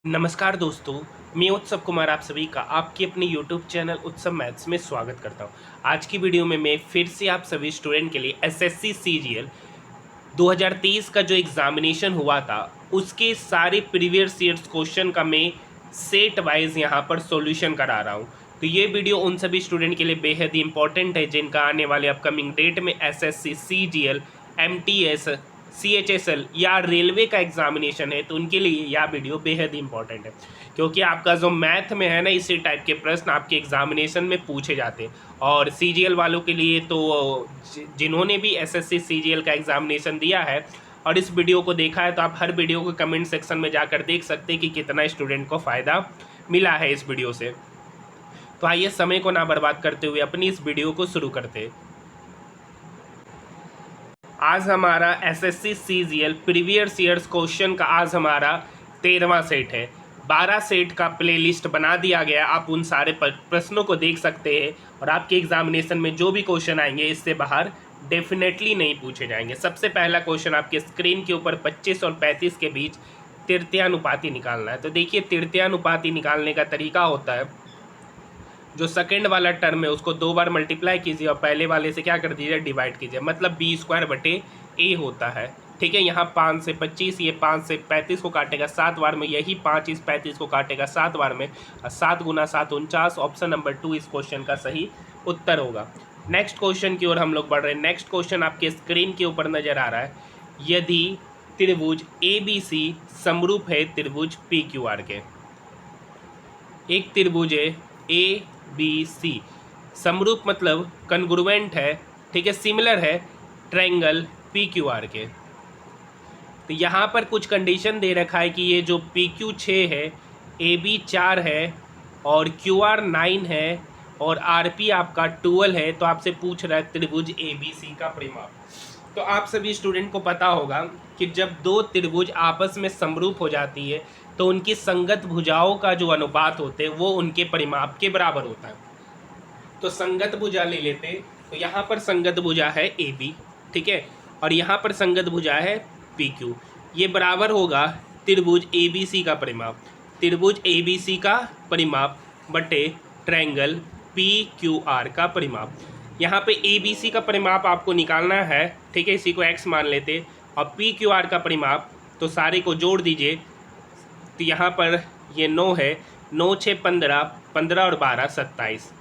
नमस्कार दोस्तों, मैं उत्सव कुमार आप सभी का आपके अपने YouTube चैनल उत्सव मैथ्स में स्वागत करता हूं। आज की वीडियो में मैं फिर से आप सभी स्टूडेंट के लिए एसएससी सीजीएल 2023 का जो एग्जामिनेशन हुआ था उसके सारे प्रीवियस ईयर्स क्वेश्चन का मैं सेट वाइज यहां पर सॉल्यूशन करा रहा हूं। तो ये वीडियो उन सभी स्टूडेंट के लिए बेहद ही इंपॉर्टेंट है जिनका आने वाले अपकमिंग डेट में एसएससी सीजीएल एमटीएस सीएचएसएल या रेलवे का एग्जामिनेशन है। तो उनके लिए यह वीडियो बेहद ही इंपॉर्टेंट है क्योंकि आपका जो मैथ में है ना, इसी टाइप के प्रश्न आपके एग्जामिनेशन में पूछे जाते हैं। और सीजीएल वालों के लिए तो जिन्होंने भी एसएससी सीजीएल का एग्जामिनेशन दिया है और इस वीडियो को देखा है, तो आप हर वीडियो को कमेंट सेक्शन में जाकर देख सकते हैं कि कितना स्टूडेंट को फ़ायदा मिला है इस वीडियो से। तो आइए समय को ना बर्बाद करते हुए अपनी इस वीडियो को शुरू करते हैं। आज हमारा SSC CGL previous years question का आज हमारा 13वां सेट है। 12 सेट का प्लेलिस्ट बना दिया गया, आप उन सारे प्रश्नों को देख सकते हैं और आपके एग्जामिनेशन में जो भी क्वेश्चन आएंगे इससे बाहर डेफिनेटली नहीं पूछे जाएंगे। सबसे पहला क्वेश्चन आपके स्क्रीन के ऊपर 25 और 35 के बीच तृतीयानुपाती निकालना है। तो देखिए, तृतीयानुपाती निकालने का तरीका होता है, जो सेकंड वाला टर्म है उसको 2 बार मल्टीप्लाई कीजिए और पहले वाले से क्या कर दीजिए, डिवाइड कीजिए, मतलब b² होता है। ठीक है, यहाँ 5 से 25, ये 5 से 35 को काटेगा 7 बार में, यही 5 इस 35 को काटेगा 7 बार में, और 7 गुना 7 49। ऑप्शन नंबर 2 इस क्वेश्चन का सही उत्तर होगा। नेक्स्ट क्वेश्चन की ओर हम लोग बढ़ रहे हैं। नेक्स्ट क्वेश्चन आपके स्क्रीन के ऊपर नजर आ रहा है। यदि त्रिभुज ABC समरूप है त्रिभुज PQR के, एक त्रिभुज है ABC, समरूप मतलब कन्ग्रुएंट है, ठीक है, सिमिलर है ट्रायंगल PQR के। तो यहाँ पर कुछ कंडीशन दे रखा है कि ये जो PQ 6 है, AB 4 है और QR 9 है और RP आपका 12 है। तो आपसे पूछ रहा है त्रिभुज ABC का परिमाप। तो आप सभी स्टूडेंट को पता होगा कि जब दो त्रिभुज आपस में समरूप हो जाती है तो उनकी संगत भुजाओं का जो अनुपात होते हैं वो उनके परिमाप के बराबर होता है। तो संगत भुजा ले लेते, तो यहाँ पर संगत भुजा है AB, ठीक है, और यहाँ पर संगत भुजा है PQ। ये बराबर होगा त्रिभुज ABC का परिमाप, त्रिभुज ABC का परिमाप बटे ट्रायंगल PQR का परिमाप। यहाँ पे ABC का परिमाप आपको निकालना है, ठीक है, इसी को x मान लेते, और PQR का परिमाप तो सारे को जोड़ दीजिए। तो यहाँ पर ये 9 है, 9 6 15, 15 और 12 27,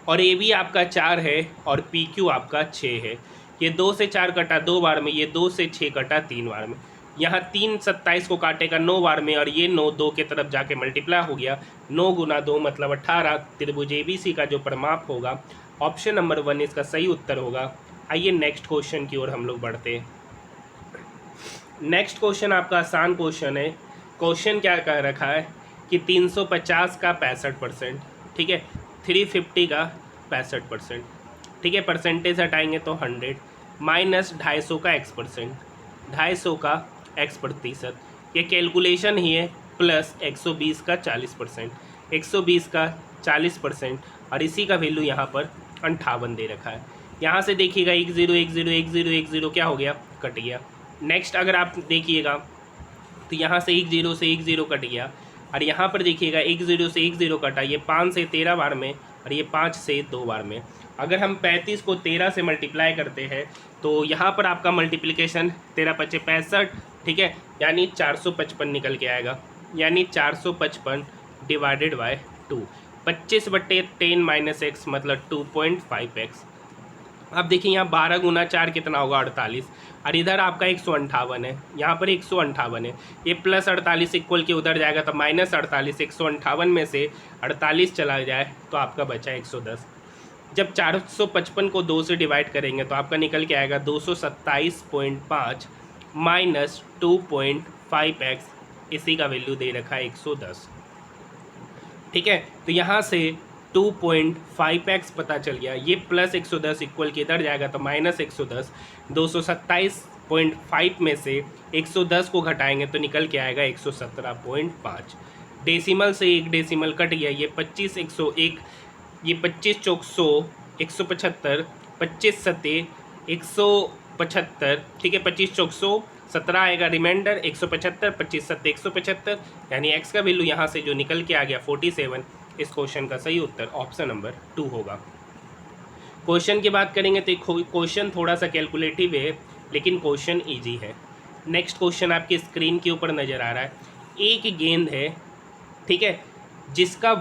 और AB आपका 4 है और PQ आपका 6 है। ये 2 से 4 कटा 2 बार में, ये 2 से 6 कटा 3 बार में, यहाँ 3 27 को काटेगा 9 बार में, और ये 9 2 के तरफ जाके मल्टीप्लाई हो गया, 9 गुना 2 मतलब 18। त्रिभुज ABC का जो परिमाप होगा ऑप्शन नंबर 1 इसका सही उत्तर होगा। आइए नेक्स्ट क्वेश्चन की ओर हम लोग बढ़ते हैं। नेक्स्ट क्वेश्चन आपका आसान क्वेश्चन है। क्वेश्चन क्या कह रखा है कि 350 का 65%, ठीक है, 350 का 65%, ठीक है, परसेंटेज हटाएंगे तो 100, माइनस 250 का x%, 250 का x%, ये कैलकुलेशन ही है, प्लस 120 का 40%, 120 का 40%, और इसी का वैल्यू यहाँ पर 58 दे रखा है। यहाँ से देखिएगा 1 0 1 0 1 0 1 0 क्या हो गया, कट गया। नेक्स्ट अगर आप देखिएगा तो यहाँ से 1 0 से 1 0 कट गया, और यहाँ पर देखिएगा 1 0 से 1 0 कटा, ये 5 से 13 बार में और ये 5 से 2 बार में। अगर हम 35 को 13 से मल्टीप्लाई करते हैं तो यहाँ पर आपका मल्टीप्लिकेशन 13 5 65, ठीक है, यानी 455 निकल के आएगा, यानी 455 डिवाइडेड बाय 2, 25/10 - x मतलब 2.5x। अब देखिए यहाँ 12 गुना 4 कितना होगा, 48, और इधर आपका 158 है, यहाँ पर 158 है, ये प्लस 48 इक्वल के उधर जाएगा तो माइनस 48, 158 में से 48 चला जाए तो आपका बचा 110। जब 455 को 2 से डिवाइड करेंगे तो आपका निकल के आएगा 227.5 माइनस 2.5x, इसी का वैल्यू दे रखा है 110, ठीक है। तो यहाँ से 2.5x पता चल गया, ये प्लस 110 इक्वल के इधर जाएगा तो माइनस 110, 227.5 में से 110 को घटाएंगे तो निकल के आएगा 117.5। डेसिमल से एक डेसिमल कट गया, ये 25 101, ये 25 चौक 100, 175, 25 सत्ते 175, ठीक है, 25 चौक 100, 17 आएगा रिमाइंडर 175, 25 7 175, यानी एक्स का वैल्यू यहाँ से जो निकल के आ गया 47। इस क्वेश्चन का सही उत्तर ऑप्शन नंबर 2 होगा। क्वेश्चन की बात करेंगे तो क्वेश्चन थोड़ा सा कैलकुलेटिव है, लेकिन क्वेश्चन ईजी है। नेक्स्ट क्वेश्चन आपकी स्क्रीन के ऊपर नज़र आ रहा है। एक गेंद है, ठीक है, जिसका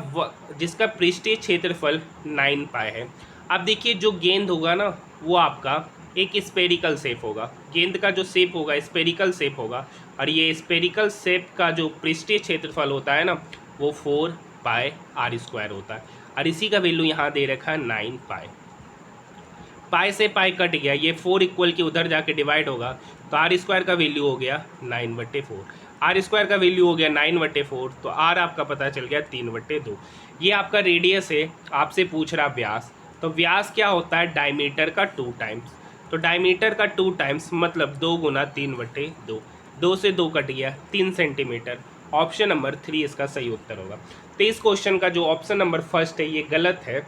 पृष्ठीय क्षेत्रफल 9 पाई है। अब देखिए जो गेंद होगा ना वो आपका एक स्पेरिकल शेप होगा। गेंद का जो शेप होगा स्पेरिकल शेप होगा, और ये स्पेरिकल शेप का जो पृष्ठीय क्षेत्रफल होता है ना वो 4 पाई आर स्क्वायर होता है, और इसी का वैल्यू यहाँ दे रखा है 9 पाई। पाई से पाई कट गया, ये 4 इक्वल के उधर जाके डिवाइड होगा, तो आर स्क्वायर का वैल्यू हो गया 9/4। आर स्क्वायर का वैल्यू हो गया 9/4, तो आर आपका पता चल गया 3/2। ये आपका रेडियस है, आपसे पूछ रहा व्यास, तो व्यास क्या होता है डायमीटर का 2 टाइम्स। तो डायमीटर का 2 टाइम्स मतलब 2 गुना 3/2, 2 से 2 कट गया 3 सेंटीमीटर। ऑप्शन नंबर 3 इसका सही उत्तर होगा। तो इस क्वेश्चन का जो ऑप्शन नंबर फर्स्ट है ये गलत है,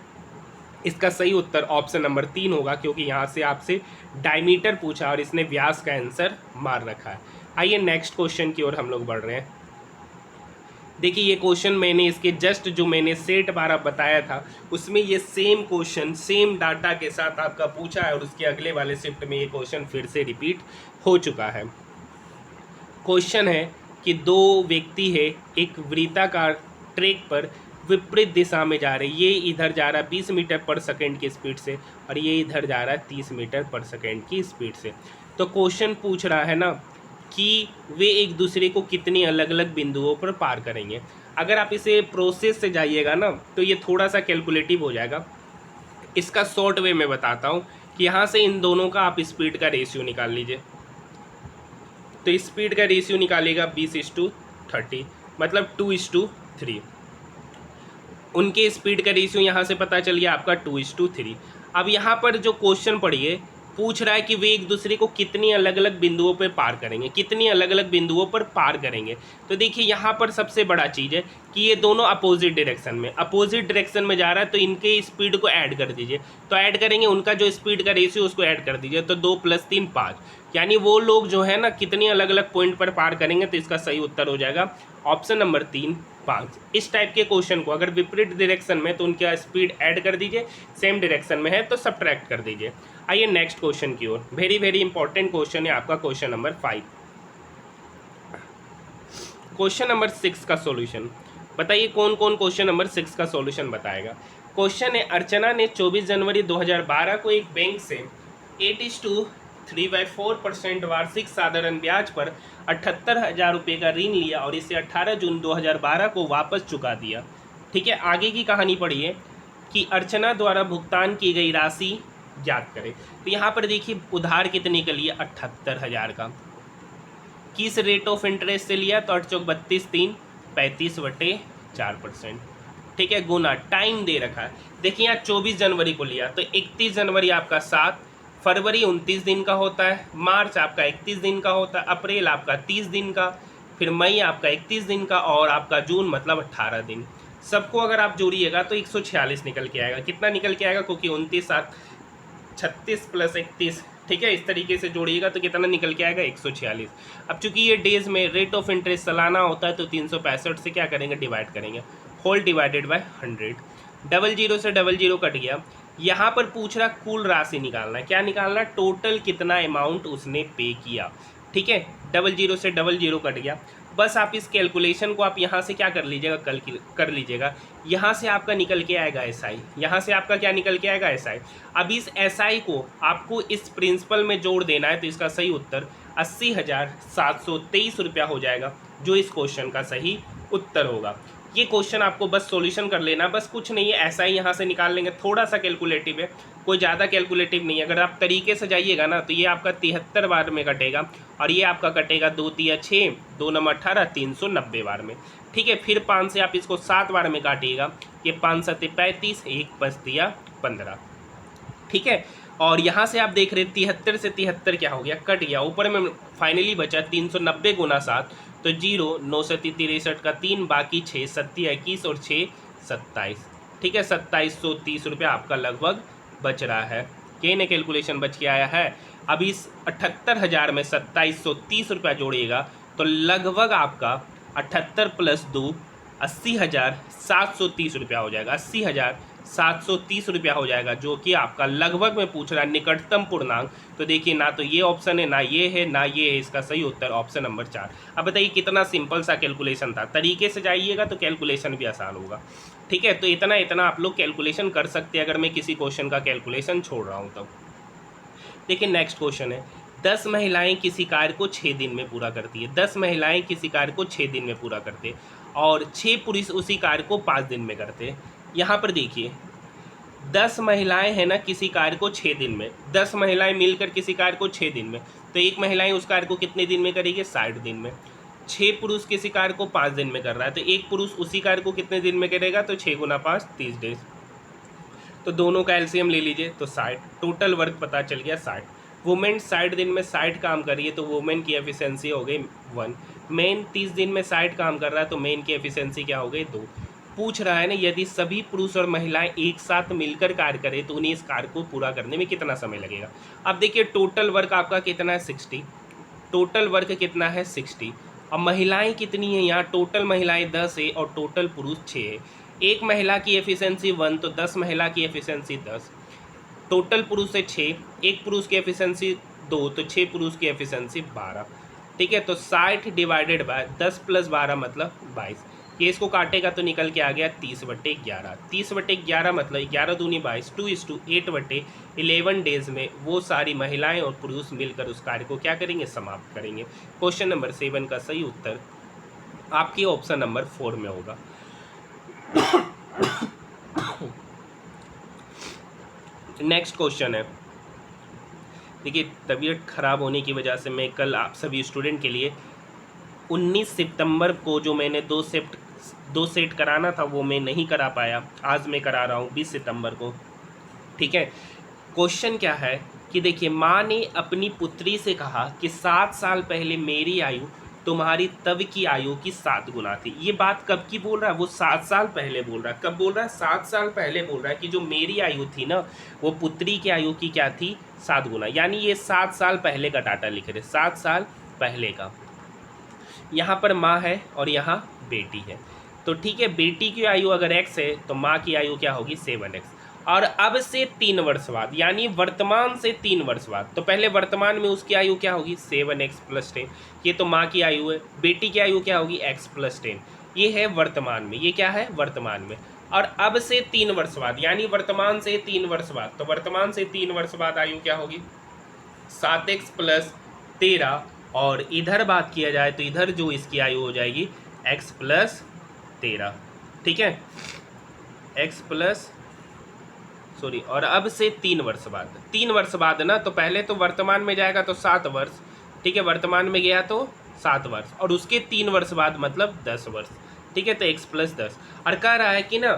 इसका सही उत्तर ऑप्शन नंबर 3 होगा, क्योंकि यहाँ से आपसे डायमीटर पूछा और इसने व्यास का आंसर मार रखा है। आइए नेक्स्ट क्वेश्चन की ओर हम लोग बढ़ रहे हैं। देखिए ये क्वेश्चन मैंने इसके जस्ट जो मैंने सेट 12 बताया था उसमें ये सेम क्वेश्चन सेम डाटा के साथ आपका पूछा है, और उसके अगले वाले शिफ्ट में ये क्वेश्चन फिर से रिपीट हो चुका है। क्वेश्चन है कि दो व्यक्ति है एक वृत्ताकार ट्रैक पर विपरीत दिशा में जा रहे, ये इधर जा रहा है 20 मीटर पर सेकेंड की स्पीड से, और ये इधर जा रहा है 30 मीटर पर सेकेंड की स्पीड से। तो क्वेश्चन पूछ रहा है ना कि वे एक दूसरे को कितनी अलग अलग बिंदुओं पर पार करेंगे। अगर आप इसे प्रोसेस से जाइएगा ना तो ये थोड़ा सा कैलकुलेटिव हो जाएगा। इसका शॉर्ट वे में बताता हूँ कि यहाँ से इन दोनों का आप स्पीड का रेशियो निकाल लीजिए। तो स्पीड का रेशियो निकालेगा 20:30, मतलब 2:3। उनके स्पीड का रेशियो यहाँ से पता चल गया आपका 2:3। अब यहाँ पर जो क्वेश्चन पढ़िए पूछ रहा है कि वे एक दूसरे को कितनी अलग अलग बिंदुओं पर पार करेंगे, कितनी अलग अलग बिंदुओं पर पार करेंगे। तो देखिए यहाँ पर सबसे बड़ा चीज़ है कि ये दोनों अपोजिट डायरेक्शन में जा रहा है, तो इनके स्पीड को ऐड कर दीजिए। तो ऐड करेंगे, उनका जो स्पीड का रेशियो उसको ऐड कर दीजिए, तो 2 + 3 5, यानी वो लोग जो है ना कितनी अलग अलग पॉइंट पर पार करेंगे। तो इसका सही उत्तर हो जाएगा ऑप्शन नंबर 3 5। इस टाइप के क्वेश्चन को अगर विपरीत डायरेक्शन में तो उनका स्पीड ऐड कर दीजिए, सेम डायरेक्शन में है तो सब्ट्रैक्ट कर दीजिए। आइए नेक्स्ट क्वेश्चन की ओर। वेरी वेरी इंपॉर्टेंट क्वेश्चन है आपका क्वेश्चन नंबर 5। क्वेश्चन नंबर 6 का सॉल्यूशन बताइए, कौन कौन क्वेश्चन नंबर 6 का सॉल्यूशन बताएगा। क्वेश्चन है अर्चना ने 24 जनवरी 2012 को एक बैंक से 8:3/4% वार्षिक साधारण ब्याज पर 78,000 रुपये का ऋण लिया और इसे 18 जून 2012 को वापस चुका दिया। ठीक है, आगे की कहानी पढ़िए कि अर्चना द्वारा भुगतान की गई राशि ज्ञात करें। तो यहाँ पर देखिए उधार कितने का लिया 78,000 का, किस रेट ऑफ इंटरेस्ट से लिया तो 8 चौक 32 3 35/4%। ठीक है, गुना टाइम दे रखा है। देखिए यहाँ 24 जनवरी को लिया तो 31 जनवरी आपका 7, फरवरी 29 दिन का होता है, मार्च आपका 31 दिन का होता है, अप्रैल आपका 30 दिन का, फिर मई आपका 31 दिन का, और आपका जून मतलब 18 दिन। सबको अगर आप जोड़िएगा तो 146 निकल के आएगा। कितना निकल के आएगा, क्योंककि 29 7 36 + 31, ठीक है, इस तरीके से जोड़िएगा तो कितना निकल के आएगा 146। अब चूंकि ये डेज में रेट ऑफ इंटरेस्ट सालाना होता है तो 365 से क्या करेंगे डिवाइड करेंगे, होल डिवाइडेड बाय 100। 00 से 00 कट गया। यहाँ पर पूछ रहा कुल राशि निकालना है, क्या निकालना, टोटल कितना अमाउंट उसने पे किया। ठीक है, 00 से 00 कट गया। बस आप इस कैलकुलेशन को आप यहाँ से क्या कर लीजिएगा, कल कर लीजिएगा। यहाँ से आपका निकल के आएगा SI, यहाँ से आपका क्या निकल के आएगा SI। अब इस SI को आपको इस प्रिंसिपल में जोड़ देना है, तो इसका सही उत्तर 80,723 रुपया हो जाएगा, जो इस क्वेश्चन का सही उत्तर होगा। ये क्वेश्चन आपको बस सॉल्यूशन कर लेना, बस कुछ नहीं है, ऐसा ही यहाँ से निकाल लेंगे। थोड़ा सा कैलकुलेटिव है, कोई ज़्यादा कैलकुलेटिव नहीं है। अगर आप तरीके से जाइएगा ना तो ये आपका 73 बार में कटेगा, और ये आपका कटेगा 2 × 6 2 × 18 390 बार में। ठीक है, फिर 5 से आप इसको 7 बार में काटिएगा, ये 5 × 7 = 35, 1 + 15। ठीक है, और यहाँ से आप देख रहे 73 से 73 क्या हो गया, कट गया, ऊपर में फाइनली बचा 390 × 7 तो 0, 9 से 63 का 3, बाकी 6 7 21 और 6 27। ठीक है, 2730 रुपया आपका लगभग बच रहा है। के ने कैलकुलेशन बच के आया है। अब इस 78,000 में 2730 रुपया जोड़िएगा तो लगभग आपका 78 + 2 80,730 रुपया हो जाएगा। 80,730 रुपया हो जाएगा, जो कि आपका लगभग में पूछ रहा है निकटतम पूर्णांक। तो देखिए ना तो ये ऑप्शन है, ना ये है, ना ये है। इसका सही उत्तर ऑप्शन नंबर 4। अब बताइए कितना सिंपल सा कैलकुलेशन था। तरीके से जाइएगा तो कैलकुलेशन भी आसान होगा। ठीक है, तो इतना आप लोग कैलकुलेशन कर सकते हैं अगर मैं किसी क्वेश्चन का कैलकुलेशन छोड़ रहा हूँ तब। देखिए नेक्स्ट क्वेश्चन है, 10 महिलाएं किसी कार्य को 6 दिन में पूरा करती है। 10 महिलाएं किसी कार्य को 6 दिन में पूरा करते हैं और 6 पुरुष उसी कार्य को 5 दिन में करते हैं। यहाँ पर देखिए 10 महिलाएं हैं ना किसी कार्य को 6 दिन में, 10 महिलाएं मिलकर किसी कार्य को 6 दिन में, तो एक महिलाएं उस कार्य को कितने दिन में करेगी? 60 दिन में। 6 पुरुष किसी कार्य को 5 दिन में कर रहा है, तो एक पुरुष उसी कार्य को कितने दिन में करेगा? तो 6 × 5 30 डेज। तो दोनों का एलसीएम ले लीजिए तो 60। टोटल वर्क पता चल गया 60। वुमेन 60 दिन में 60 काम कर रही है तो वुमेन की एफिशिएंसी हो गई 1। मेन 30 दिन में 60 काम कर रहा है तो मेन की एफिशिएंसी क्या हो गई? 2। पूछ रहा है ना यदि सभी पुरुष और महिलाएं एक साथ मिलकर कार्य करें तो उन्हें इस कार्य को पूरा करने में कितना समय लगेगा। अब देखिए टोटल वर्क आपका कितना है? 60। टोटल वर्क कितना है? 60। अब महिलाएं कितनी हैं यहाँ? टोटल महिलाएं 10 है और टोटल पुरुष 6 है। एक महिला की एफिशिएंसी 1 तो 10 महिला की एफिशिएंसी 10। टोटल पुरुष है 6, एक पुरुष की एफिशिएंसी 2 तो 6 पुरुष की एफिशिएंसी 12। ठीक है, तो 60 डिवाइडेड बाय 10 + 12 मतलब 22। ये इसको काटेगा तो निकल के आ गया 30/11। 30/11 मतलब 11 दूनी 22, 2:8/11 डेज में वो सारी महिलाएं और पुरुष मिलकर उस कार्य को क्या करेंगे? समाप्त करेंगे। क्वेश्चन नंबर 7 का सही उत्तर आपकी ऑप्शन नंबर 4 में होगा। नेक्स्ट क्वेश्चन है, देखिए तबीयत खराब होने की वजह से मैं कल आप सभी स्टूडेंट के लिए 19 सितंबर को जो मैंने दो सेट कराना था वो मैं नहीं करा पाया। आज मैं करा रहा हूँ 20 सितंबर को। ठीक है, क्वेश्चन क्या है कि देखिए माँ ने अपनी पुत्री से कहा कि 7 साल पहले मेरी आयु तुम्हारी तब की आयु की 7 गुना थी। ये बात कब की बोल रहा है? वो 7 साल पहले बोल रहा है। कब बोल रहा है? 7 साल पहले बोल रहा है कि जो मेरी आयु थी ना वो पुत्री की आयु की क्या थी? 7 गुना। यानी ये 7 साल पहले का डाटा लिख रहे, 7 साल पहले का। यहाँ पर माँ है और यहाँ बेटी है, तो ठीक है बेटी की आयु अगर x है तो माँ की आयु क्या होगी? 7x। और अब से 3 वर्ष बाद यानी वर्तमान से 3 वर्ष बाद, तो पहले वर्तमान में उसकी आयु क्या होगी? 7x + 10। ये तो माँ की आयु है। बेटी की आयु क्या होगी? x + 10। ये है वर्तमान में, ये क्या है? वर्तमान में। और अब से 3 वर्ष बाद यानी वर्तमान से 3 वर्ष बाद, तो वर्तमान से 3 वर्ष बाद आयु क्या होगी? 7x + 13। और इधर बात किया जाए तो इधर जो इसकी आयु हो जाएगी x + 13। ठीक है, और अब से 3 वर्ष बाद, 3 वर्ष बाद ना, तो पहले तो वर्तमान में जाएगा तो 7 वर्ष। ठीक है, वर्तमान में गया तो 7 वर्ष और उसके 3 वर्ष बाद मतलब 10 वर्ष। ठीक है, तो x + 10। और कह रहा है कि ना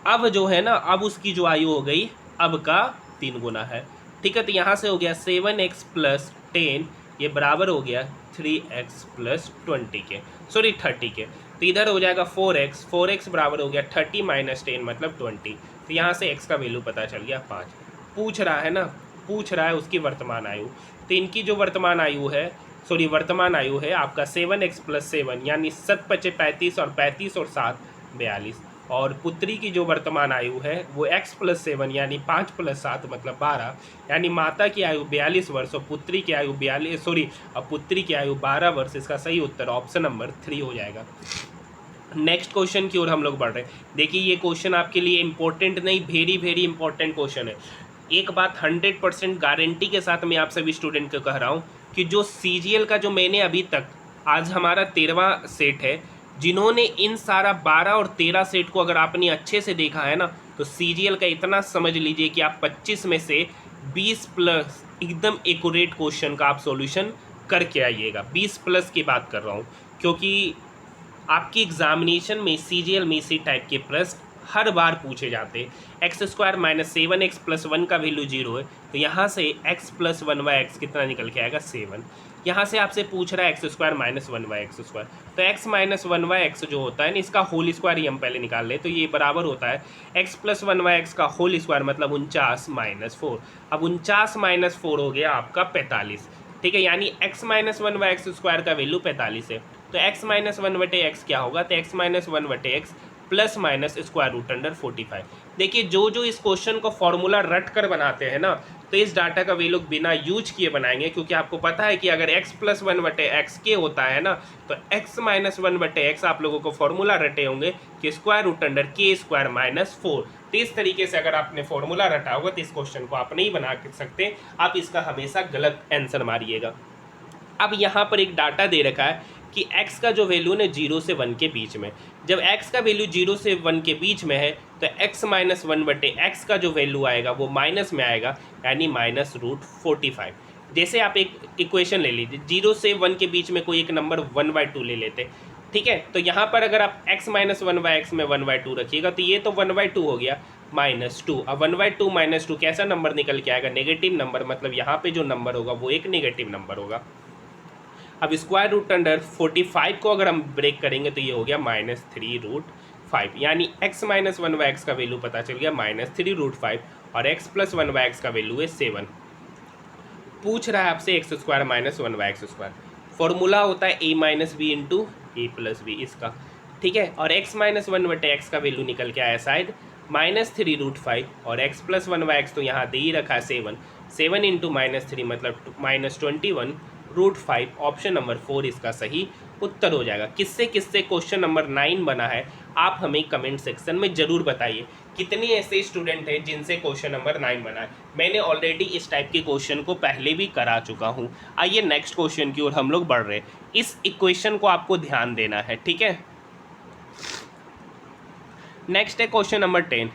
अब जो है ना, अब उसकी जो आयु हो गई अब का 3 गुना है। ठीक है, तो यहाँ से हो गया 7x + 10, ये बराबर हो गया 3x + 20 के, सॉरी 30 के। तो इधर हो जाएगा 4x बराबर हो गया 30 - 10 मतलब 20। तो यहाँ से x का वैल्यू पता चल गया 5। पूछ रहा है ना, पूछ रहा है उसकी वर्तमान आयु। तो इनकी जो वर्तमान आयु है, वर्तमान आयु है आपका 7x + 7 यानी 7 × 5 = 35 और 35 और 7 = 42। और पुत्री की जो वर्तमान आयु है वो x + 7 यानी 5 + 7 मतलब 12। यानी माता की आयु 42 वर्ष और पुत्री की आयु 12 वर्ष। इसका सही उत्तर ऑप्शन नंबर 3 हो जाएगा। नेक्स्ट क्वेश्चन की ओर हम लोग बढ़ रहे हैं। देखिए ये क्वेश्चन आपके लिए इंपॉर्टेंट नहीं, वेरी इंपॉर्टेंट क्वेश्चन है। एक बात 100% गारंटी के साथ मैं आप सभी स्टूडेंट को कह रहा हूँ कि जो CGL का जो मैंने अभी तक, आज हमारा 13वां सेट है, जिन्होंने इन सारा 12 और 13 सेट को अगर आपने अच्छे से देखा है ना, तो CGL का इतना समझ लीजिए कि आप 25 में से 20+ एकदम एक्यूरेट क्वेश्चन का आप सॉल्यूशन करके आइएगा। 20+ की बात कर रहा हूँ क्योंकि आपकी एग्जामिनेशन में CGL में इसी टाइप के प्रश्न हर बार पूछे जाते हैं। x² - 7x + 1 का वैल्यू 0 है, तो यहाँ से x + 1/x कितना निकल के आएगा? 7। यहाँ से आपसे पूछ रहा है x² - 1/x², तो x minus one by x जो होता है ना, इसका होल स्क्वायर ही हम पहले निकाल लें, तो ये बराबर होता है x plus one by x का होल स्क्वायर मतलब 49 माइनस 4। अब 49 माइनस 4 हो गया आपका 45, ठीक है, यानी x minus one by x square का वैल्यू 45 है। तो x माइनस वन बटे एक्स क्या होगा, तो x माइनस वन बटे x plus minus square root under 45। देखिए जो जो इस क्वेश्चन को फॉर्मूला रट कर बनाते हैं ना, तो इस डाटा का वे लोग बिना यूज किए बनाएंगे, क्योंकि आपको पता है कि अगर x प्लस वन बटे एक्स के होता है ना, तो x माइनस वन बटे एक्स आप लोगों को फॉर्मूला रटे होंगे कि स्क्वायर रूट अंडर के स्क्वायर माइनस 4। तो इस तरीके से अगर आपने फॉर्मूला रटा होगा तो इस क्वेश्चन को आप नहीं बना सकते, आप इसका हमेशा गलत आंसर मारिएगा। अब यहाँ पर एक डाटा दे रखा है कि x का जो वैल्यू है 0 से 1 के बीच में, जब x का वैल्यू 0 से 1 के बीच में है तो x माइनस वन बटे एक्स का जो वैल्यू आएगा वो माइनस में आएगा, यानी माइनस रूट 45। जैसे आप एक इक्वेशन ले लीजिए, 0 से 1 के बीच में कोई एक नंबर 1/2 ले लेते, ठीक है, तो यहाँ पर अगर आप x minus one by x में 1/2 रखिएगा तो ये तो 1/2 हो गया -2। अब 1/2 -2 कैसा नंबर निकल के आएगा, नेगेटिव नंबर, मतलब यहाँ पे जो नंबर होगा वो एक नेगेटिव नंबर होगा। अब स्क्वायर रूट अंडर 45 को अगर हम ब्रेक करेंगे तो ये हो गया -3√5, यानी x minus one by x का वैल्यू पता चल गया -3√5 और x plus one by x का वैल्यू है 7। पूछ रहा है आपसे x square minus one by x square, formula होता है a minus b into a plus b इसका, ठीक है, और x माइनस वन बटे एक्स का वैल्यू निकल के आया शायद -3√5 और x plus one by x तो यहाँ दे ही रखा है 7 इंटू -3 मतलब -21√5। ऑप्शन नंबर 4 इसका सही उत्तर हो जाएगा। किससे किससे क्वेश्चन नंबर 9 बना है आप हमें कमेंट सेक्शन में ज़रूर बताइए। कितने ऐसे स्टूडेंट हैं जिनसे क्वेश्चन नंबर 9 बना है। मैंने ऑलरेडी इस टाइप के क्वेश्चन को पहले भी करा चुका हूँ। आइए नेक्स्ट क्वेश्चन की ओर हम लोग बढ़ रहे हैं। इस इक्वेशन को आपको ध्यान देना है, ठीक है। नेक्स्ट है क्वेश्चन नंबर 10।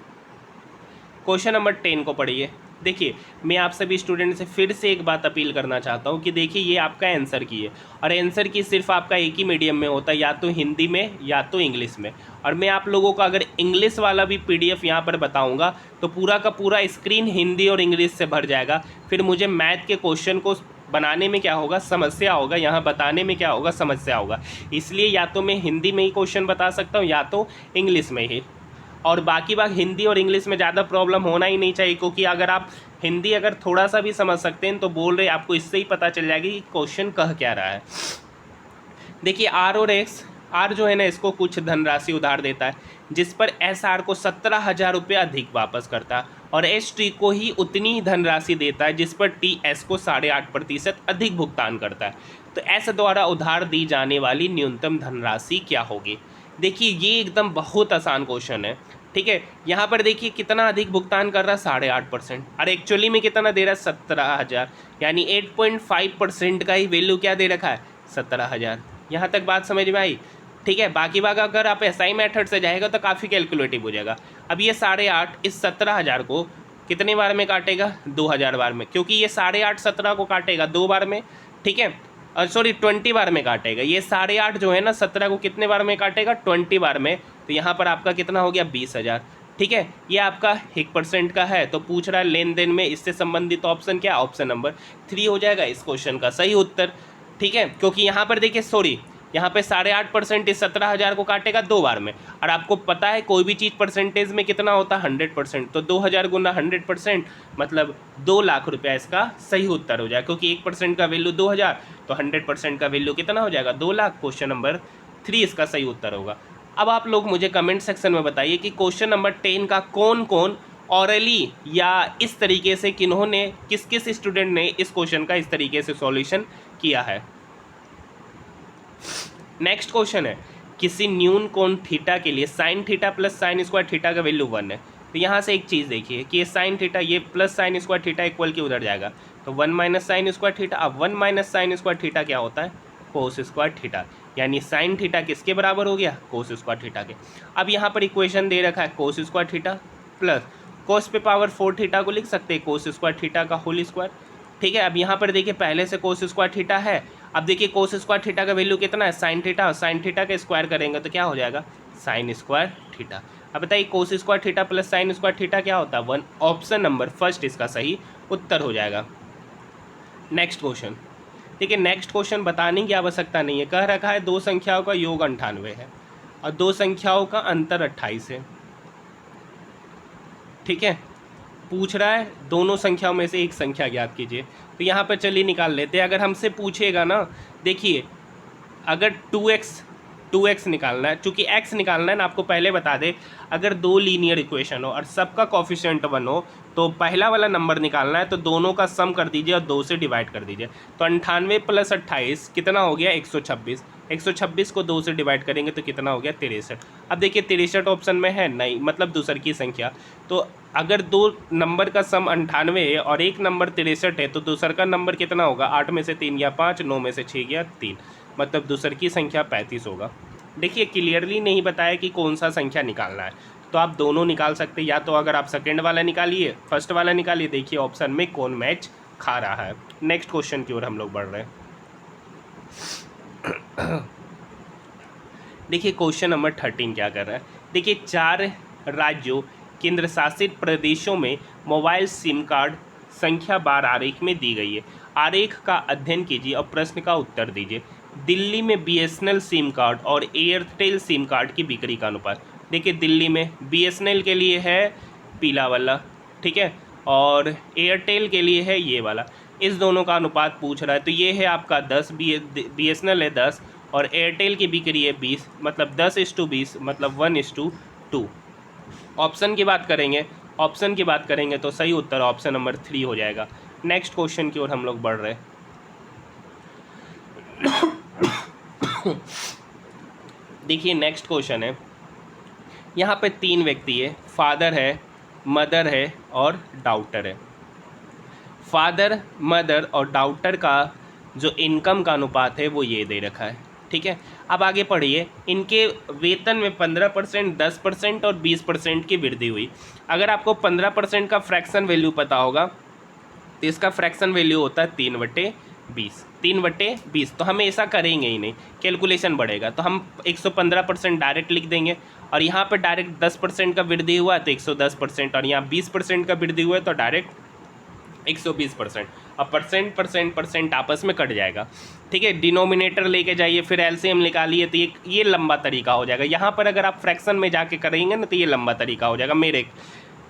क्वेश्चन नंबर 10 को पढ़िए। देखिए मैं आप सभी स्टूडेंट से फिर से एक बात अपील करना चाहता हूँ कि देखिए ये आपका आंसर की है और आंसर की सिर्फ आपका एक ही मीडियम में होता है, या तो हिंदी में या तो इंग्लिश में। और मैं आप लोगों को अगर इंग्लिश वाला भी पीडीएफ यहाँ पर बताऊँगा तो पूरा का पूरा स्क्रीन हिंदी और इंग्लिश से भर जाएगा। फिर मुझे मैथ के क्वेश्चन को बनाने में क्या होगा, समस्या होगा, यहाँ बताने में क्या होगा, समस्या होगा। इसलिए या तो मैं हिंदी में ही क्वेश्चन बता सकता हूँ या तो इंग्लिश में ही, और बाकी बात हिंदी और इंग्लिश में ज़्यादा प्रॉब्लम होना ही नहीं चाहिए, क्योंकि अगर आप हिंदी अगर थोड़ा सा भी समझ सकते हैं तो बोल रहे आपको इससे ही पता चल जाएगा कि क्वेश्चन कह क्या रहा है। देखिए आर और एक्स, आर जो है ना इसको कुछ धनराशि उधार देता है जिस पर एस आर को 17,000 रुपये अधिक वापस करता है, और एस टी को ही उतनी ही धनराशि देता है जिस पर टी एस को 8.5% अधिक भुगतान करता है। तो एस द्वारा उधार दी जाने वाली न्यूनतम धनराशि क्या होगी। देखिए ये एकदम बहुत आसान क्वेश्चन है, ठीक है। यहाँ पर देखिए कितना अधिक भुगतान कर रहा है 8.5%, और एक्चुअली में कितना दे रहा है 17,000, यानी 8.5% का ही वैल्यू क्या दे रखा है 17,000। यहाँ तक बात समझ में आई, ठीक है। बाकी बात अगर आप एसआई मेथड से जाएगा तो काफ़ी कैलकुलेटिव हो जाएगा। अब ये 8.5 इस 17,000 को कितने बार में काटेगा 2,000 बार में, क्योंकि ये 8.5 17 को काटेगा 2 बार में, ठीक है, और सॉरी 20 बार में काटेगा। ये 8.5 जो है ना 17 को कितने बार में काटेगा 20 बार में। तो यहाँ पर आपका कितना हो गया 20,000, ठीक है। ये आपका 1% का है। तो पूछ रहा है लेन देन में इससे संबंधित ऑप्शन क्या, ऑप्शन नंबर 3 हो जाएगा इस क्वेश्चन का सही उत्तर, ठीक है। क्योंकि यहाँ पर देखिए सॉरी यहाँ पे 8.5% इस 17,000 को काटेगा 2 बार में, और आपको पता है कोई भी चीज़ परसेंटेज में कितना होता है 100%। तो 2,000 गुना 100% मतलब 2 लाख रुपया इसका सही उत्तर हो जाएगा, क्योंकि 1% का वैल्यू 2,000 तो 100% का वैल्यू कितना हो जाएगा 2 लाख। क्वेश्चन नंबर 3 इसका सही उत्तर होगा। अब आप लोग मुझे कमेंट सेक्शन में बताइए कि क्वेश्चन नंबर 10 का कौन कौन ऑरली या इस तरीके से किन्होंने किस किस स्टूडेंट ने इस क्वेश्चन का इस तरीके से सॉल्यूशन किया है। नेक्स्ट क्वेश्चन है किसी न्यून कोण थीटा के लिए sine theta plus sine square theta का वैल्यू 1 है। तो यहाँ से एक चीज़ देखिए कि ये साइन थीटा ये plus sine square theta equal के उधर जाएगा, तो 1 माइनस साइन स्क्वायर थीटा। अब 1 माइनस साइन स्क्वायर थीटा क्या होता है कोस स्क्वायर थीटा, यानी साइन थीटा किसके बराबर हो गया कोस स्क्वायर थीटा के। अब यहाँ पर इक्वेशन दे रखा है cos square theta plus cos पे पावर 4 थीटा को लिख सकते हैं कोस स्क्वायर थीटा का होल स्क्वायर, ठीक है। अब यहाँ पर देखिए पहले से कोस स्क्वायर थीटा है। अब देखिए कोस स्क्वायर थीटा का वैल्यू कितना है साइन थीटा, और साइन थीटा का स्क्वायर करेंगे तो क्या हो जाएगा साइन स्क्वायर थीटा। अब बताइए cos square theta plus sine square theta क्या होता है 1। ऑप्शन नंबर फर्स्ट इसका सही उत्तर हो जाएगा। नेक्स्ट क्वेश्चन देखिए नेक्स्ट क्वेश्चन बताने की आवश्यकता नहीं है, कह रखा है 2 संख्याओं का योग 98 है और 2 संख्याओं का अंतर 28 है। ठीक है, पूछ रहा है दोनों संख्याओं में से एक संख्या ज्ञात कीजिए। तो यहाँ पर चलिए निकाल लेते हैं। अगर हमसे पूछेगा ना, देखिए अगर 2x निकालना है, चूँकि x निकालना है ना, आपको पहले बता दे, अगर 2 लीनियर इक्वेशन हो और सबका कोफिशिएंट 1 हो तो पहला वाला नंबर निकालना है, तो दोनों का सम कर दीजिए और 2 से डिवाइड कर दीजिए। तो 98 + 28 कितना हो गया? 126। 126 को 2 से डिवाइड करेंगे तो कितना हो गया? 63। अब देखिए 63 ऑप्शन में है नहीं, मतलब दूसर की संख्या। तो अगर 2 नंबर का सम 98 है और एक नंबर 63 है तो दूसर का नंबर कितना होगा? 8 में से 3 गया 5, 9 में से 6 गया 3, मतलब दूसर की संख्या 35 होगा। देखिए क्लियरली नहीं बताया कि कौन सा संख्या निकालना है, तो आप दोनों निकाल सकते हैं। या तो अगर आप सेकंड वाला निकालिए, फर्स्ट वाला निकालिए, देखिए ऑप्शन में कौन मैच खा रहा है। नेक्स्ट क्वेश्चन की ओर हम लोग बढ़ रहे हैं। देखिए क्वेश्चन नंबर 13 क्या कर रहा है। देखिए 4 राज्यों केंद्र शासित प्रदेशों में मोबाइल सिम कार्ड संख्या बार आरेख में दी गई है। आरेख का अध्ययन कीजिए और प्रश्न का उत्तर दीजिए। दिल्ली में BSNL सिम कार्ड और एयरटेल सिम कार्ड की बिक्री का अनुपात। देखिए दिल्ली में BSNL के लिए है पीला वाला, ठीक है, और एयरटेल के लिए है ये वाला। इस दोनों का अनुपात पूछ रहा है। तो ये है आपका 10, BSNL है 10 और एयरटेल की बिक्री है 20, मतलब 10:20, मतलब 1:2। ऑप्शन की बात करेंगे तो सही उत्तर ऑप्शन नंबर 3 हो जाएगा। नेक्स्ट क्वेश्चन की ओर हम लोग बढ़ रहे हैं। देखिए नेक्स्ट क्वेश्चन है, यहाँ पे 3 व्यक्ति है, फादर है, मदर है और डॉटर है। फादर, मदर और डॉटर का जो इनकम का अनुपात है वो ये दे रखा है, ठीक है। अब आगे पढ़िए, इनके वेतन में 15%, 10% और 20% की वृद्धि हुई। अगर आपको 15% का फ्रैक्शन वैल्यू पता होगा तो इसका फ्रैक्शन वैल्यू होता है 3/20। 3/20 तो हम ऐसा करेंगे ही नहीं, कैलकुलेशन बढ़ेगा, तो हम 115% डायरेक्ट लिख देंगे। और यहाँ पर डायरेक्ट 10% का वृद्धि हुआ तो 110%, और यहाँ 20% का वृद्धि हुआ तो डायरेक्ट 120%। अब परसेंट आपस में कट जाएगा, ठीक है। डिनोमिनेटर लेके जाइए, फिर एलसीएम निकालिए, तो ये लंबा तरीका हो जाएगा। यहाँ पर अगर आप फ्रैक्शन में जाके करेंगे ना तो ये लंबा तरीका हो जाएगा मेरे,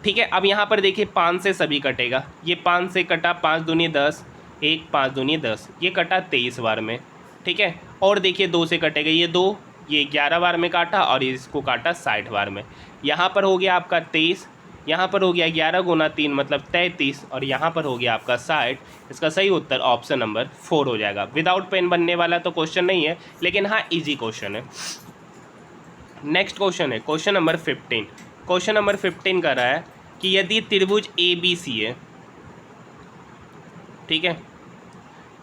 ठीक है। अब यहाँ पर देखिए 5 से सभी कटेगा, ये 5 से कटा, 5 दूनी 10, 1 5 दूनी 10, ये कटा 23 बार में, ठीक है। और देखिए 2 से कटेगा, ये 2, ये 11 बार में काटा और इसको काटा 60 बार में। यहाँ पर हो गया आपका 23, यहाँ पर हो गया 11 गुना 3 मतलब 33, और यहाँ पर हो गया आपका 60। इसका सही उत्तर ऑप्शन नंबर 4 हो जाएगा। विदाउट पेन बनने वाला तो क्वेश्चन नहीं है, लेकिन हाँ इजी क्वेश्चन है। नेक्स्ट क्वेश्चन है क्वेश्चन नंबर 15। क्वेश्चन नंबर 15 कर रहा है कि यदि त्रिभुज ABC है, ठीक है,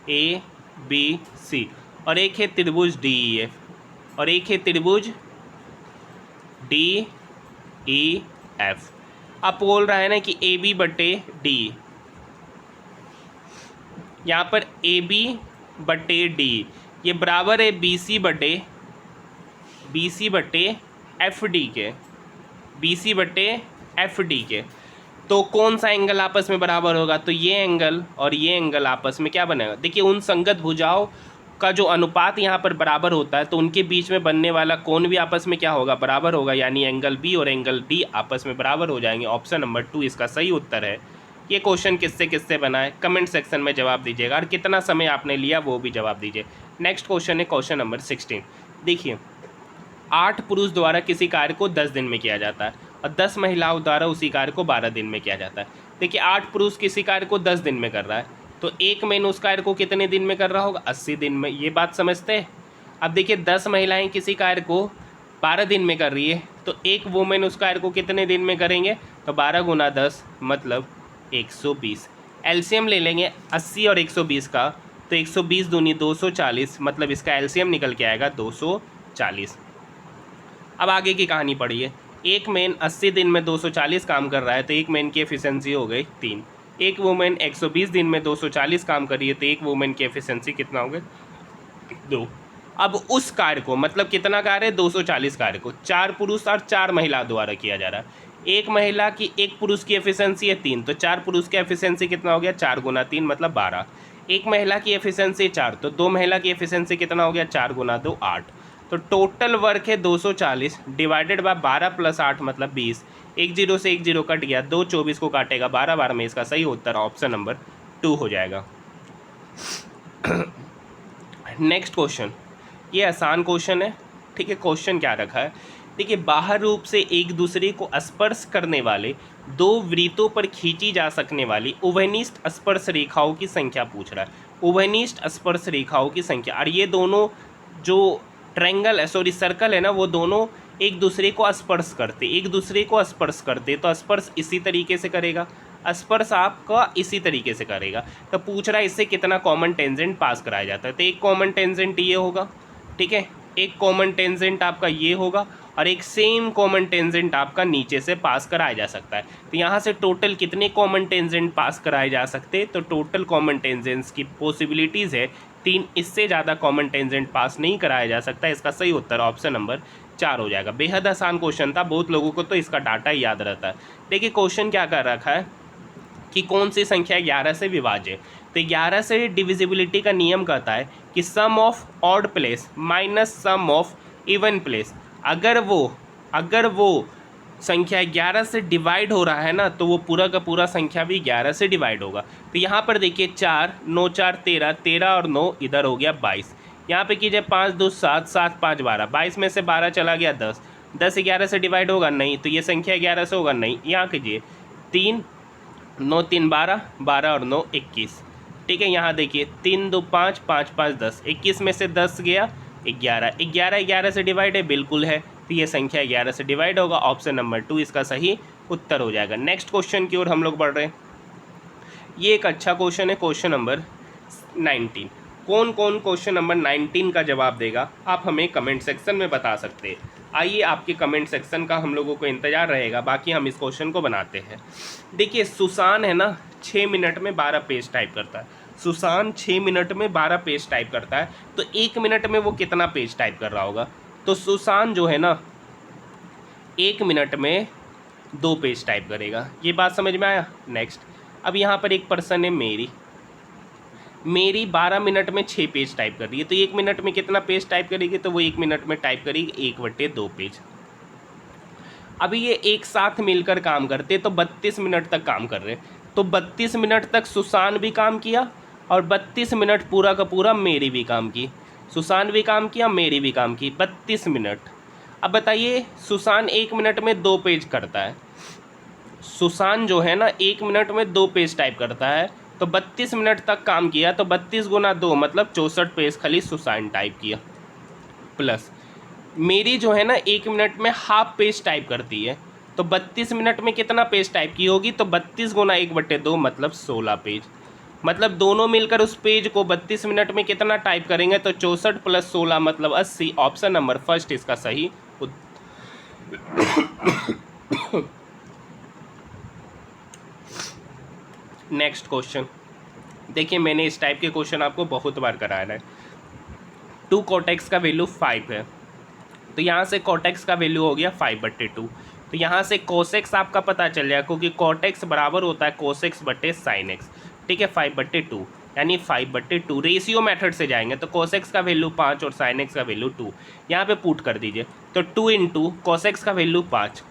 ABC, और एक है त्रिभुज DEF और एक है त्रिभुज DEF। अब बोल रहा है ना कि AB/D, यहाँ पर AB/D ये बराबर है BC/FD के, BC/FD के। तो कौन सा एंगल आपस में बराबर होगा? तो ये एंगल और ये एंगल आपस में क्या बनेगा? देखिए उन संगत भुजाओं का जो अनुपात यहाँ पर बराबर होता है तो उनके बीच में बनने वाला कोण भी आपस में क्या होगा? बराबर होगा, यानी एंगल B और एंगल D आपस में बराबर हो जाएंगे। ऑप्शन नंबर 2 इसका सही उत्तर है। ये क्वेश्चन किससे किससे बना है कमेंट सेक्शन में जवाब दीजिएगा, और कितना समय आपने लिया वो भी जवाब दीजिए। नेक्स्ट क्वेश्चन है क्वेश्चन नंबर 16। देखिए 8 पुरुष द्वारा किसी कार्य को 10 दिन में किया जाता है और 10 महिलाओं द्वारा उसी कार्य को 12 दिन में किया जाता है। देखिए 8 पुरुष किसी कार्य को 10 दिन में कर रहा है, तो एक मैन उस कार्य को कितने दिन में कर रहा होगा? 80 दिन में। ये बात समझते हैं। अब देखिए 10 महिलाएं किसी कार्य को 12 दिन में कर रही है, तो एक वुमेन उस कार्य को कितने दिन में करेंगे? तो 12 गुना 10 मतलब 120। एलसीएम ले लेंगे 80 और 120 का, तो 120 दूनी 240, मतलब इसका एलसीएम निकल के आएगा 240। अब आगे की कहानी पढ़िए। एक मैन 80 दिन में 240 काम कर रहा है, तो एक मैन की एफिशिएंसी हो गई 3। एक वुमेन 120 दिन में 240 काम कर रही है, तो एक वुमेन की एफिशिएंसी कितना हो गई? 2। अब उस कार्य को, मतलब कितना कार्य है? 240 कार्य को 4 पुरुष और 4 महिला द्वारा किया जा रहा है। एक पुरुष की एफिशिएंसी है 3, तो 4 पुरुष की एफिशिएंसी कितना हो गया? 4 गुना 3 मतलब 12। एक महिला की एफिशिएंसी 4, तो 2 महिला की एफिशिएंसी कितना हो गया, 4 गुना 2 8। तो टोटल वर्क है 240 डिवाइडेड बाय 12 प्लस 8 मतलब 20। एक जीरो से एक जीरो कट गया, 2 24 को काटेगा 12 12 में, इसका सही उत्तर ऑप्शन नंबर 2 हो जाएगा। नेक्स्ट क्वेश्चन, ये आसान क्वेश्चन है। ठीक है, क्वेश्चन क्या रखा है, देखिए बाहर रूप से एक दूसरे को स्पर्श करने वाले दो वृत्तों पर खींची जा सकने वाली उभयनिष्ठ स्पर्श रेखाओं की संख्या पूछ रहा है। उभयनिष्ठ स्पर्श रेखाओं की संख्या, और ये दोनों जो ट्रायंगल सॉरी सर्कल है ना, वो दोनों एक दूसरे को स्पर्श करते, एक दूसरे को स्पर्श करते, तो स्पर्श इसी तरीके से करेगा, स्पर्श आपका इसी तरीके से करेगा। तो पूछ रहा है इससे कितना कॉमन टेंजेंट पास कराया जाता है, तो एक कॉमन टेंजेंट ये होगा, ठीक है, एक कॉमन टेंजेंट आपका ये होगा, और एक सेम कॉमन टेंजेंट आपका नीचे से पास कराया जा सकता है। तो यहाँ से टोटल कितने कॉमन टेंजेंट पास कराए जा सकते हैं, तो टोटल कॉमन टेंजेंट्स की पॉसिबिलिटीज़ है 3, इससे ज़्यादा कॉमन टेंजेंट पास नहीं कराया जा सकता। इसका सही उत्तर ऑप्शन नंबर 4 हो जाएगा। बेहद आसान क्वेश्चन था, बहुत लोगों को तो इसका डाटा याद रहता है। देखिए क्वेश्चन क्या कर रखा है कि कौन सी संख्या 11 से विभाज्य है। तो 11 से डिविजिबिलिटी का नियम कहता है कि sum of odd place minus sum of even place, अगर वो संख्या 11 से डिवाइड हो रहा है ना, तो वो पूरा का पूरा संख्या भी 11 से डिवाइड होगा। तो यहाँ पर देखिए 4 9 4 13, 13 और 9 इधर हो गया 22। यहाँ पे कीजिए 5 2 7 7 5 12, 22 में से 12 चला गया 10, 10 11 से डिवाइड होगा नहीं, तो ये संख्या 11 से होगा नहीं। यहाँ कीजिए 3 9 3 12, 12 और 9 21। ठीक है, यहाँ देखिए 3 2 5 5 5 10, 21 में से 10 गया 11, 11 11 से डिवाइड है, बिल्कुल है, तो ये संख्या 11 से डिवाइड होगा। ऑप्शन नंबर 2 इसका सही उत्तर हो जाएगा। नेक्स्ट क्वेश्चन की ओर हम लोग बढ़ रहे हैं। ये एक अच्छा क्वेश्चन है, क्वेश्चन नंबर 19। कौन कौन क्वेश्चन नंबर 19 का जवाब देगा, आप हमें कमेंट सेक्शन में बता सकते हैं। आइए आपके कमेंट सेक्शन का हम लोगों को इंतजार रहेगा, बाकी हम इस क्वेश्चन को बनाते हैं। देखिए सुसान है ना 6 मिनट में 12 पेज टाइप करता है, सुसान 6 मिनट में 12 पेज टाइप करता है, तो 1 मिनट में वो कितना पेज टाइप कर रहा होगा। तो सुसान जो है ना 1 मिनट में 2 पेज टाइप करेगा, ये बात समझ में आया। नेक्स्ट, अब यहाँ पर एक पर्सन है मेरी 12 मिनट में 6 पेज टाइप कर रही है, तो 1 मिनट में कितना पेज टाइप करेगी, तो वो 1 मिनट में टाइप करेगी 1/2 पेज। अभी ये एक साथ मिलकर काम करते तो 32 मिनट तक काम कर रहे, तो 32 मिनट तक सुसान भी काम किया और 32 मिनट पूरा का पूरा मेरी भी काम की, सुसान भी काम किया मेरी भी काम की, 32 मिनट। अब बताइए सुसान 1 मिनट में 2 पेज करता है, सुसान जो है ना 1 मिनट में 2 पेज टाइप करता है, तो 32 मिनट तक काम किया, तो 32 गुना 2 मतलब 64 पेज खाली सुसान टाइप किया। प्लस मेरी जो है ना 1 मिनट में हाफ पेज टाइप करती है, तो 32 मिनट में कितना पेज टाइप की होगी, तो 32 गुना 1/2 मतलब 16 पेज। मतलब दोनों मिलकर उस पेज को 32 मिनट में कितना टाइप करेंगे, तो 64 + 16 मतलब 80। ऑप्शन नंबर फर्स्ट इसका सही नेक्स्ट क्वेश्चन देखिए, मैंने इस टाइप के क्वेश्चन आपको बहुत बार कराया है। 2 कोटेक्स का वैल्यू 5 है, तो यहाँ से कोटेक्स का वैल्यू हो गया 5/2, तो यहाँ से कोसेक्स आपका पता चल जाएगा, क्योंकि कोटेक्स बराबर होता है कोसेक्स बटे साइन एक्स। ठीक है, 5/2 यानी 5/2 रेशियो मेथड से जाएंगे, तो कोसेक्स का वैल्यू 5 और साइन एक्स का वैल्यू 2, यहाँ पे पुट कर दीजिए, तो 2 × कोसेक्स का वैल्यू 5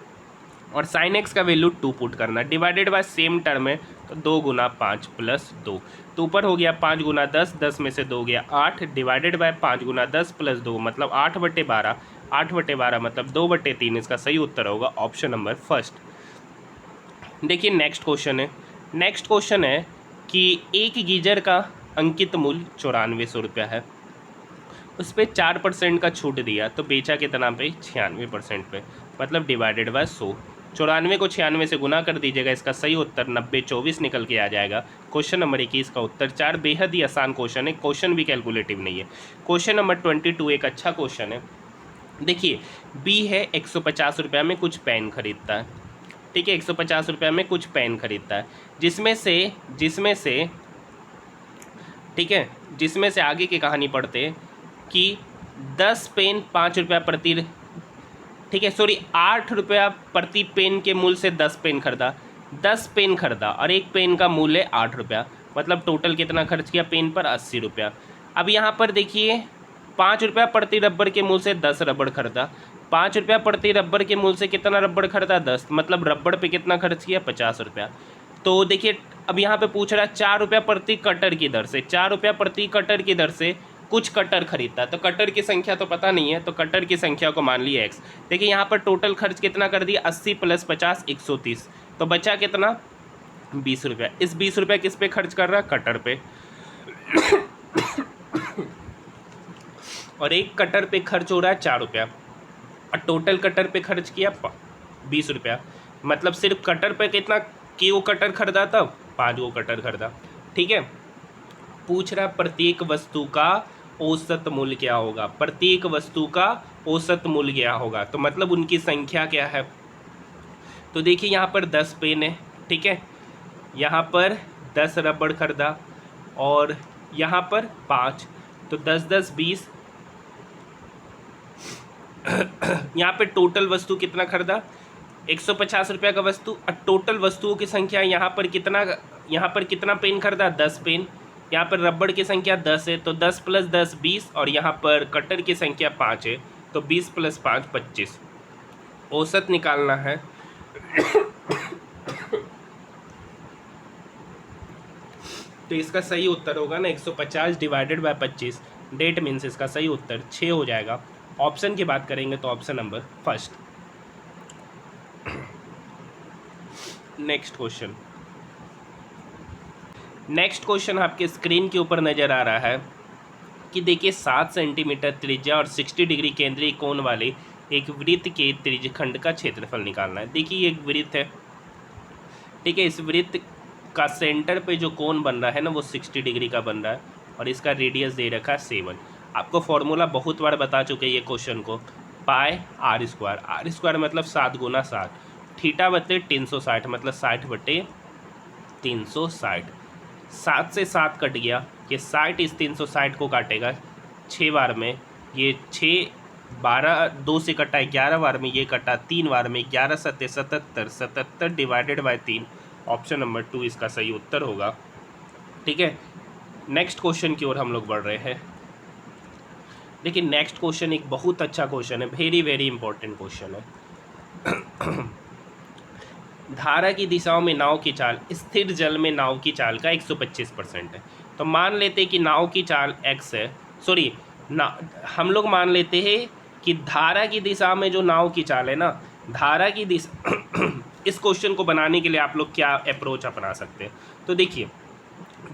और साइन एक्स का वैल्यू 2 पुट करना, डिवाइडेड बाय सेम टर्म है, तो 2 गुना 5 + 2, तो ऊपर हो गया 5 गुना 10, 10 में से 2 गया 8, डिवाइडेड बाय 5 गुना 10 + 2 मतलब 8/12, 8/12 मतलब 2/3, इसका सही उत्तर होगा ऑप्शन नंबर फर्स्ट। देखिए नेक्स्ट क्वेश्चन है, नेक्स्ट क्वेश्चन है कि एक गीजर का अंकित मूल्य 9400 रुपया है, उस पर 4% का छूट दिया, तो बेचा कितना पे, 96% पे, मतलब डिवाइडेड बाय 100। 94 को 96 से गुना कर दीजिएगा, इसका सही उत्तर 90/24 निकल के आ जाएगा। क्वेश्चन नंबर 21 का उत्तर 4। बेहद ही आसान क्वेश्चन है, क्वेश्चन भी कैलकुलेटिव नहीं है। क्वेश्चन नंबर 22 एक अच्छा क्वेश्चन है। देखिए बी है 150 रुपये में कुछ पेन खरीदता है, ठीक है, 150 रुपये में कुछ पेन खरीदता है, जिसमें से ठीक है, जिसमें से आगे की कहानी पढ़ते कि 10 पेन 5 रुपया प्रति, ठीक है सॉरी 8 रुपया प्रति पेन के मूल्य से 10 पेन खरीदा, 10 पेन खरीदा और एक पेन का मूल्य 8 रुपया, मतलब टोटल कितना खर्च किया पेन पर 80 रुपया। अब यहाँ पर देखिए 5 रुपया प्रति रबर के मूल से 10 रबड़ खरीदा, 5 रुपया प्रति रबर के मूल से कितना रबड़ खरीदा 10, मतलब रबड़ पे कितना खर्च किया 50 रुपया। तो देखिए अब यहाँ पे पूछ रहा है 4 रुपया प्रति कटर की दर से, 4 रुपया प्रति कटर की दर से कुछ कटर खरीदता, तो कटर की संख्या तो पता नहीं है, तो कटर की संख्या को मान लिया x। देखिए यहाँ पर टोटल खर्च कितना कर दिया 80 + 50 130, तो बचा कितना 20 रुपया। इस 20 रुपया किस पे खर्च कर रहा है कटर पे और एक कटर पे खर्च हो रहा है 4 रुपया और टोटल कटर पे खर्च किया 20 रुपया, मतलब सिर्फ कटर पे कितना कि वो कटर खरीदा था 5 गो कटर खरीदा। ठीक है, पूछ रहा प्रत्येक वस्तु का औसत मूल्य क्या होगा, प्रत्येक वस्तु का औसत मूल्य क्या होगा, तो मतलब उनकी संख्या क्या है। तो देखिए यहाँ पर 10 पेन है, ठीक है, यहाँ पर 10 रबड़ खरीदा और यहाँ पर 5, तो 10 10 20 यहाँ पे टोटल वस्तु कितना खरीदा 150 रुपया का वस्तु और टोटल वस्तुओं की संख्या यहाँ पर कितना पेन खरीदा 10 पेन, यहाँ पर रबड़ की संख्या 10 है तो 10 + 10 20 और यहाँ पर कटर की संख्या 5 है तो 20 + 5 25। औसत निकालना है तो इसका सही उत्तर होगा ना 150 / 25, डेट मीन्स इसका सही उत्तर 6 हो जाएगा। ऑप्शन की बात करेंगे तो option number first. Next question आपके स्क्रीन के ऊपर नज़र आ रहा है कि देखिए 7 सेंटीमीटर त्रिज्या और 60 डिग्री केंद्रीय कोण वाले एक वृत्त के त्रिज्यखंड का क्षेत्रफल निकालना है। देखिए एक वृत्त है, ठीक है, इस वृत्त का सेंटर पे जो कोण बन रहा है ना वो 60 डिग्री का बन रहा है और इसका रेडियस दे रखा है 7। आपको फॉर्मूला बहुत बार बता चुके हैं ये क्वेश्चन को, पाई r स्क्वायर, r स्क्वायर मतलब 7 × 7, थीटा बटे 360 मतलब 60/360, 7 से 7 कट गया, ये 60 इस 360 को काटेगा 6 बार में, ये 6 12 2 से कटा 11 बार में, ये कटा 3 बार में, 11 × 7 = 77, 77 / 3, ऑप्शन नंबर 2 इसका सही उत्तर होगा। ठीक है, नेक्स्ट क्वेश्चन की ओर हम लोग बढ़ रहे हैं। देखिए नेक्स्ट क्वेश्चन एक बहुत अच्छा क्वेश्चन है, वेरी वेरी इंपॉर्टेंट क्वेश्चन है। धारा की दिशाओं में नाव की चाल स्थिर जल में नाव की चाल का 125% है। तो मान लेते हैं कि नाव की चाल x है, सॉरी हम लोग मान लेते हैं कि धारा की दिशा में जो नाव की चाल है ना, धारा की दिशा इस क्वेश्चन को बनाने के लिए आप लोग क्या अप्रोच अपना सकते हैं। तो देखिए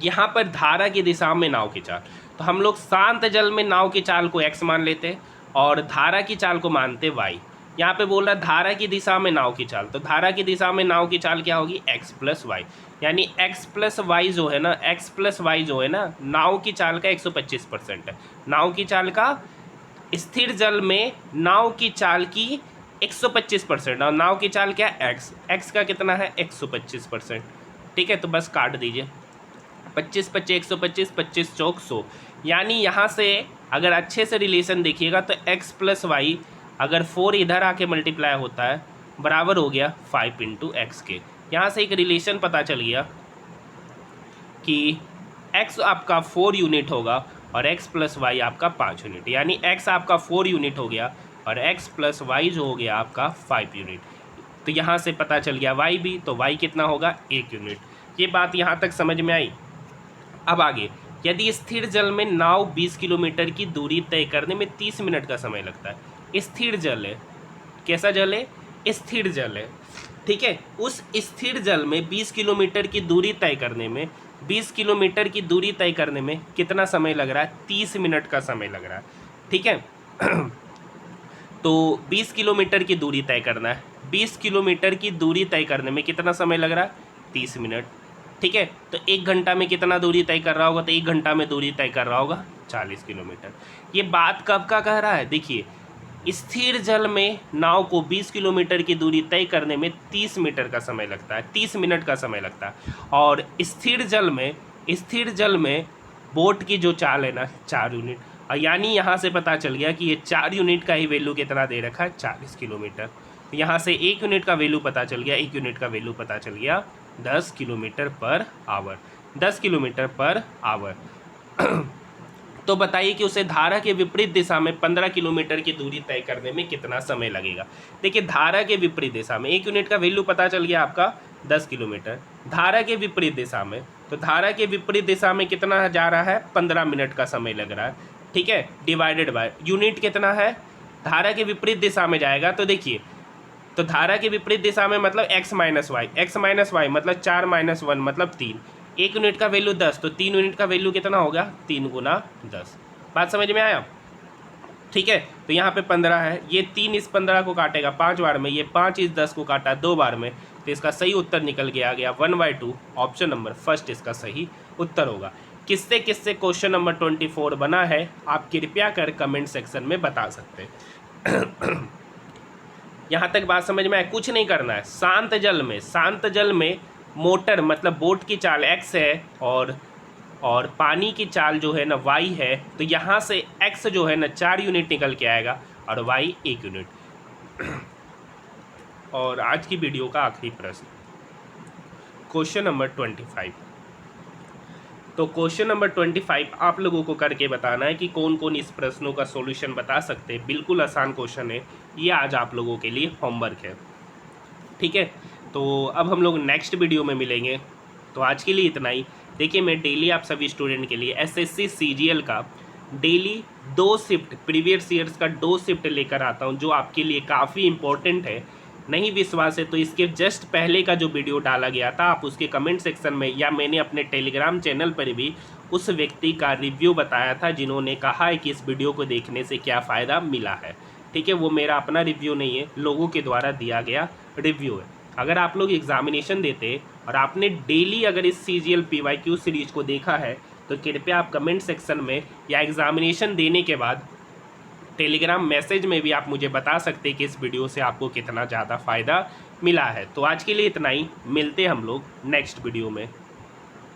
यहाँ पर धारा की दिशा में नाव की चाल, तो हम लोग शांत जल में नाव की चाल को x मान लेते हैं और धारा की चाल को मानते y। यहाँ पे बोल रहा है धारा की दिशा में नाव की चाल, तो धारा की दिशा में नाव की चाल क्या होगी x + y, यानी x + y जो है ना, x + y जो है ना, नाव की चाल का 125% है। नाव की चाल का स्थिर जल में नाव की चाल की 125% और नाव की चाल क्या है x का कितना है 125%। ठीक है, तो बस काट दीजिए 25 × 25 125, 25 × 4 100, यानी यहाँ से अगर अच्छे से रिलेशन देखिएगा तो x + y अगर 4 इधर आके मल्टीप्लाई होता है बराबर हो गया 5 × x के। यहाँ से एक रिलेशन पता चल गया कि x आपका 4 यूनिट होगा और x + y आपका 5 यूनिट, यानी x आपका 4 यूनिट हो गया और x + y जो हो गया आपका 5 यूनिट। तो यहाँ से पता चल गया y भी, तो y कितना होगा 1 यूनिट। ये बात यहाँ तक समझ में आई। अब आगे, यदि स्थिर जल में नाव 20 किलोमीटर की दूरी तय करने में 30 मिनट का समय लगता है, स्थिर जल है, कैसा जल है स्थिर जल है, ठीक है, उस स्थिर जल में 20 किलोमीटर की दूरी तय करने में 20 किलोमीटर की दूरी तय करने में कितना समय लग रहा है 30 मिनट का समय लग रहा है। ठीक है तो 20 किलोमीटर की दूरी तय करना है, 20 किलोमीटर की दूरी तय करने में कितना समय लग रहा है 30 मिनट। ठीक है, तो 1 घंटा में कितना दूरी तय कर रहा होगा, तो 1 घंटा में दूरी तय कर रहा होगा 40 किलोमीटर। ये बात कब का कह रहा है, देखिए स्थिर जल में नाव को 20 किलोमीटर की दूरी तय करने में 30 मीटर का समय लगता है, 30 मिनट का समय लगता है, और स्थिर जल में बोट की जो चाल है ना 4 यूनिट, और यानी यहाँ से पता चल गया कि ये 4 यूनिट का ही वैल्यू कितना दे रखा है 40 किलोमीटर। यहाँ से 1 यूनिट का वैल्यू पता चल गया, 1 यूनिट का वैल्यू पता चल गया 10 kilometre per hour. 10 kilometre per hour. तो बताइए कि उसे धारा के विपरीत दिशा में 15 किलोमीटर की दूरी तय करने में कितना समय लगेगा। देखिए धारा के विपरीत दिशा में 1 यूनिट का वैल्यू पता चल गया आपका 10 किलोमीटर। धारा के विपरीत दिशा में, तो धारा के विपरीत दिशा में कितना जा रहा है, 15 मिनट का समय लग रहा है, ठीक है, डिवाइडेड बाय यूनिट कितना है, धारा के विपरीत दिशा में जाएगा तो देखिए, तो धारा के विपरीत दिशा में मतलब x माइनस वाई मतलब 4 - 1 मतलब 3। 1 यूनिट का वैल्यू 10, तो 3 यूनिट का वैल्यू कितना होगा, 3 × 10। बात समझ में आया, ठीक है। तो यहाँ पे 15 है, ये 3 इस 15 को काटेगा 5 बार में, ये 5 इस 10 को काटा 2 बार में, तो इसका सही उत्तर निकल के आ गया 1/2। ऑप्शन नंबर फर्स्ट इसका सही उत्तर होगा। किससे किससे क्वेश्चन नंबर 24 बना है आप कृपया कर कमेंट सेक्शन में बता सकते हैं। यहाँ तक बात समझ में आए, कुछ नहीं करना है। शांत जल में मोटर मतलब बोट की चाल x है और पानी की चाल जो है ना y है, तो यहाँ से x जो है ना 4 यूनिट निकल के आएगा और y 1 यूनिट। और आज की वीडियो का आखिरी प्रश्न, क्वेश्चन नंबर 25। तो क्वेश्चन नंबर 25 आप लोगों को करके बताना है कि कौन कौन इस प्रश्नों का सॉल्यूशन बता सकते हैं। बिल्कुल आसान क्वेश्चन है, ये आज आप लोगों के लिए होमवर्क है, ठीक है। तो अब हम लोग नेक्स्ट वीडियो में मिलेंगे, तो आज के लिए इतना ही। देखिए मैं डेली आप सभी स्टूडेंट के लिए एसएससी सीजीएल का डेली 2 शिफ्ट प्रीवियस ईयर्स का 2 शिफ्ट लेकर आता हूं, जो आपके लिए काफ़ी इंपॉर्टेंट है। नहीं विश्वास है तो इसके जस्ट पहले का जो वीडियो डाला गया था आप उसके कमेंट सेक्शन में, या मैंने अपने टेलीग्राम चैनल पर भी उस व्यक्ति का रिव्यू बताया था जिन्होंने कहा है कि इस वीडियो को देखने से क्या फ़ायदा मिला है, ठीक है। वो मेरा अपना रिव्यू नहीं है, लोगों के द्वारा दिया गया रिव्यू है। अगर आप लोग एग्जामिनेशन देते और आपने डेली अगर इस CGL PYQ सीरीज को देखा है तो कृपया आप कमेंट सेक्शन में या एग्जामिनेशन देने के बाद टेलीग्राम मैसेज में भी आप मुझे बता सकते हैं कि इस वीडियो से आपको कितना ज़्यादा फ़ायदा मिला है। तो आज के लिए इतना ही, मिलते हैं हम लोग नेक्स्ट वीडियो में।